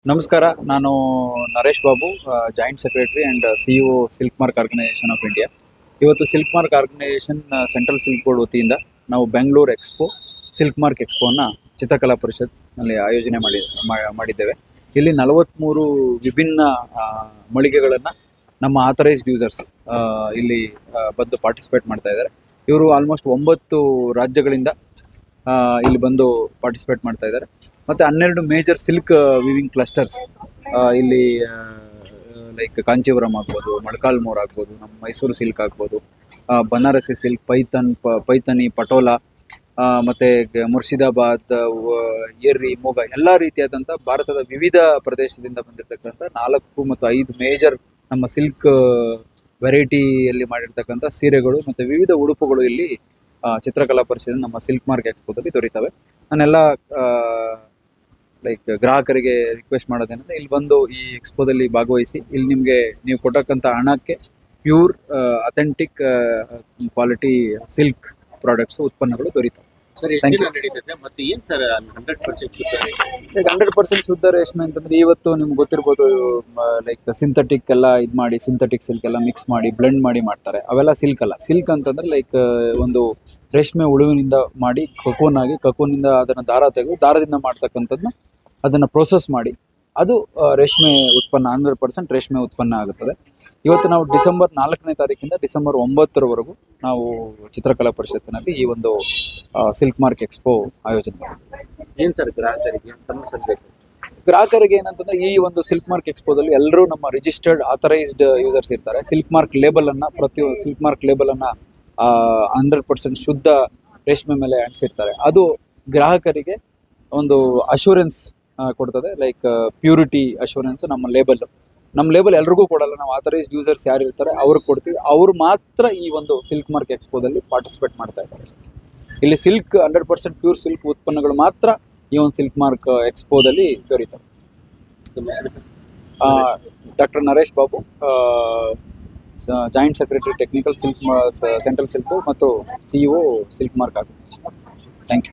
ನಮಸ್ಕಾರ. ನಾನು Naresh Babu, joint secretary and CEO silk mark organisation of India. ಇವತ್ತು silk mark organisation central silk board ವತಿಯಿಂದ ನಾವು ಬೆಂಗಳೂರು ಎಕ್ಸ್ಪೋ, ಸಿಲ್ಕ್ ಮಾರ್ಕ್ ಎಕ್ಸ್ಪೋನ ಚಿತ್ರಕಲಾ ಪರಿಷತ್ನಲ್ಲಿ ಆಯೋಜನೆ ಮಾಡಿದ್ದೇವೆ. ಇಲ್ಲಿ 43 ವಿಭಿನ್ನ ಮಳಿಗೆಗಳನ್ನು ನಮ್ಮ ಆಥರೈಸ್ಡ್ ಯೂಸರ್ಸ್ ಇಲ್ಲಿ ಬಂದು ಪಾರ್ಟಿಸಿಪೇಟ್ ಮಾಡ್ತಾ ಇದ್ದಾರೆ. ಇವರು ಆಲ್ಮೋಸ್ಟ್ 9 ರಾಜ್ಯಗಳಿಂದ ಇಲ್ಲಿ ಬಂದು ಪಾರ್ಟಿಸಿಪೇಟ್ ಮಾಡ್ತಾ ಇದ್ದಾರೆ. ಮತ್ತು 12 ಮೇಜರ್ ಸಿಲ್ಕ್ ವಿವಿಂಗ್ ಕ್ಲಸ್ಟರ್ಸ್ ಇಲ್ಲಿ ಲೈಕ್ ಕಾಂಚೀವರಂ ಆಗ್ಬೋದು, ಮೊಳಕಾಲ್ಮೂರು ಆಗ್ಬೋದು, ನಮ್ಮ ಮೈಸೂರು ಸಿಲ್ಕ್ ಆಗ್ಬೋದು, ಬನಾರಸಿ ಸಿಲ್ಕ್, ಪೈಥನಿ, ಪಟೋಲಾ, ಮತ್ತು ಮುರ್ಷಿದಾಬಾದ್, ಎರ್ರಿ, ಮೊಗ ಎಲ್ಲ ರೀತಿಯಾದಂಥ ಭಾರತದ ವಿವಿಧ ಪ್ರದೇಶದಿಂದ ಬಂದಿರತಕ್ಕಂಥ 4 ಮತ್ತು 5 ಮೇಜರ್ ನಮ್ಮ ಸಿಲ್ಕ್ ವೆರೈಟಿಯಲ್ಲಿ ಮಾಡಿರ್ತಕ್ಕಂಥ ಸೀರೆಗಳು ಮತ್ತು ವಿವಿಧ ಉಡುಪುಗಳು ಇಲ್ಲಿ ಚಿತ್ರಕಲಾ ಪರಿಷತ್ ನಮ್ಮ ಸಿಲ್ಕ್ ಮಾರ್ಕ್ ಎಕ್ಸ್ಪೋದಲ್ಲಿ ದೊರೀತವೆ. ನಾನೆಲ್ಲ ಲೈಕ್ ಗ್ರಾಹಕರಿಗೆ ರಿಕ್ವೆಸ್ಟ್ ಮಾಡೋದೇನೆಂದರೆ, ಇಲ್ಲಿ ಬಂದು ಈ ಎಕ್ಸ್ಪೋದಲ್ಲಿ ಭಾಗವಹಿಸಿ ಇಲ್ಲಿ ನಿಮಗೆ ನೀವು ಕೊಟ್ಟಕ್ಕಂಥ ಹಣಕ್ಕೆ pure authentic quality silk products ಉತ್ಪನ್ನಗಳು ದೊರೀತವೆ. ಸರ್, ಎಷ್ಟು ದಿನ ನಡೀತದೆ ಮತ್ತೆ ಏನು ಸರ್ 100% ಶುದ್ಧ ರೇಷ್ಮೆ? ಲೈಕ್ 100% ಶುದ್ಧ ರೇಷ್ಮೆ ಅಂತಂದ್ರೆ ಇವತ್ತು ನಿಮ್ಗೆ ಗೊತ್ತಿರ್ಬೋದು, ಲೈಕ್ ಸಿಂಥೆಟಿಕ್ ಎಲ್ಲ ಇದು ಮಾಡಿ, ಸಿಂಥೆಟಿಕ್ ಸಿಲ್ಕ್ ಎಲ್ಲ ಮಿಕ್ಸ್ ಮಾಡಿ ಬ್ಲೆಂಡ್ ಮಾಡಿ ಮಾಡ್ತಾರೆ. ಅವೆಲ್ಲ ಸಿಲ್ಕ್ ಅಲ್ಲ. ಸಿಲ್ಕ್ ಅಂತಂದ್ರೆ ಲೈಕ್ ಒಂದು ರೇಷ್ಮೆ ಹುಳುವಿನಿಂದ ಮಾಡಿ ಕಕೂನಿಂದ ಅದನ್ನು ದಾರ ತೆಗೆದು ದಾರದಿಂದ ಮಾಡ್ತಕ್ಕಂಥದ್ದನ್ನ ಅದನ್ನು ಪ್ರೋಸೆಸ್ ಮಾಡಿ ಅದು ರೇಷ್ಮೆ ಉತ್ಪನ್ನ 100% ರೇಷ್ಮೆ ಉತ್ಪನ್ನ ಆಗುತ್ತದೆ. ಇವತ್ತು ನಾವು ಡಿಸೆಂಬರ್ 4ನೇ ತಾರೀಕಿಂದ ಡಿಸೆಂಬರ್ 9ರವರೆಗೂ ನಾವು ಚಿತ್ರಕಲಾ ಪರಿಷತ್ತಿನಲ್ಲಿ ಈ ಒಂದು ಸಿಲ್ಕ್ ಮಾರ್ಕ್ ಎಕ್ಸ್ಪೋ ಆಯೋಜನೆ ಮಾಡಿದ್ದೀವಿ. ಏನು ಸರ್ ಗ್ರಾಹಕರಿಗೆ ತಮ್ಮ ಸದ್ಯಕ್ಕೆ? ಗ್ರಾಹಕರಿಗೆ ಏನಂತಂದ್ರೆ, ಈ ಒಂದು ಸಿಲ್ಕ್ ಮಾರ್ಕ್ ಎಕ್ಸ್ಪೋದಲ್ಲಿ ಎಲ್ಲರೂ ನಮ್ಮ ರಿಜಿಸ್ಟರ್ಡ್ ಆಥರೈಸ್ಡ್ ಯೂಸರ್ಸ್ ಇರ್ತಾರೆ. ಸಿಲ್ಕ್ ಮಾರ್ಕ್ ಲೇಬಲ್ ಅನ್ನ ಸಿಲ್ಕ್ ಮಾರ್ಕ್ ಲೇಬಲ್ ಅನ್ನ 100% ಶುದ್ಧ ರೇಷ್ಮೆ ಮೇಲೆ ಅಂಟಿಸಿರ್ತಾರೆ. ಅದು ಗ್ರಾಹಕರಿಗೆ ಒಂದು ಅಶ್ಯೂರೆನ್ಸ್ ಕೊಡ್ತದೆ. ಲೈಕ್ ಪ್ಯೂರಿಟಿ ಅಶ್ಯೂರೆನ್ಸ್ ನಮ್ಮ ಲೇಬಲ್ ಎಲ್ರಿಗೂ ಕೊಡಲ್ಲ. ನಾವು ಆಥರೈಸ್ಡ್ ಯೂಸರ್ಸ್ ಯಾರು ಇರ್ತಾರೆ ಅವ್ರಿಗೆ ಕೊಡ್ತೀವಿ. ಅವ್ರು ಮಾತ್ರ ಈ ಒಂದು ಸಿಲ್ಕ್ ಮಾರ್ಕ್ ಎಕ್ಸ್ಪೋದಲ್ಲಿ ಪಾರ್ಟಿಸಿಪೇಟ್ ಮಾಡ್ತಾ ಇದ್ದಾರೆ. ಇಲ್ಲಿ ಸಿಲ್ಕ್ 100% ಪ್ಯೂರ್ ಸಿಲ್ಕ್ ಉತ್ಪನ್ನಗಳು ಮಾತ್ರ ಈ ಒಂದು ಸಿಲ್ಕ್ ಮಾರ್ಕ್ ಎಕ್ಸ್ಪೋದಲ್ಲಿ ದೊರೀತವೆ. Doctor Naresh Babu, joint secretary technical silk central silk ಮತ್ತು CEO ಸಿಲ್ಕ್ ಮಾರ್ಕ್ ಆರ್ಗನೈಸೇಷನ್.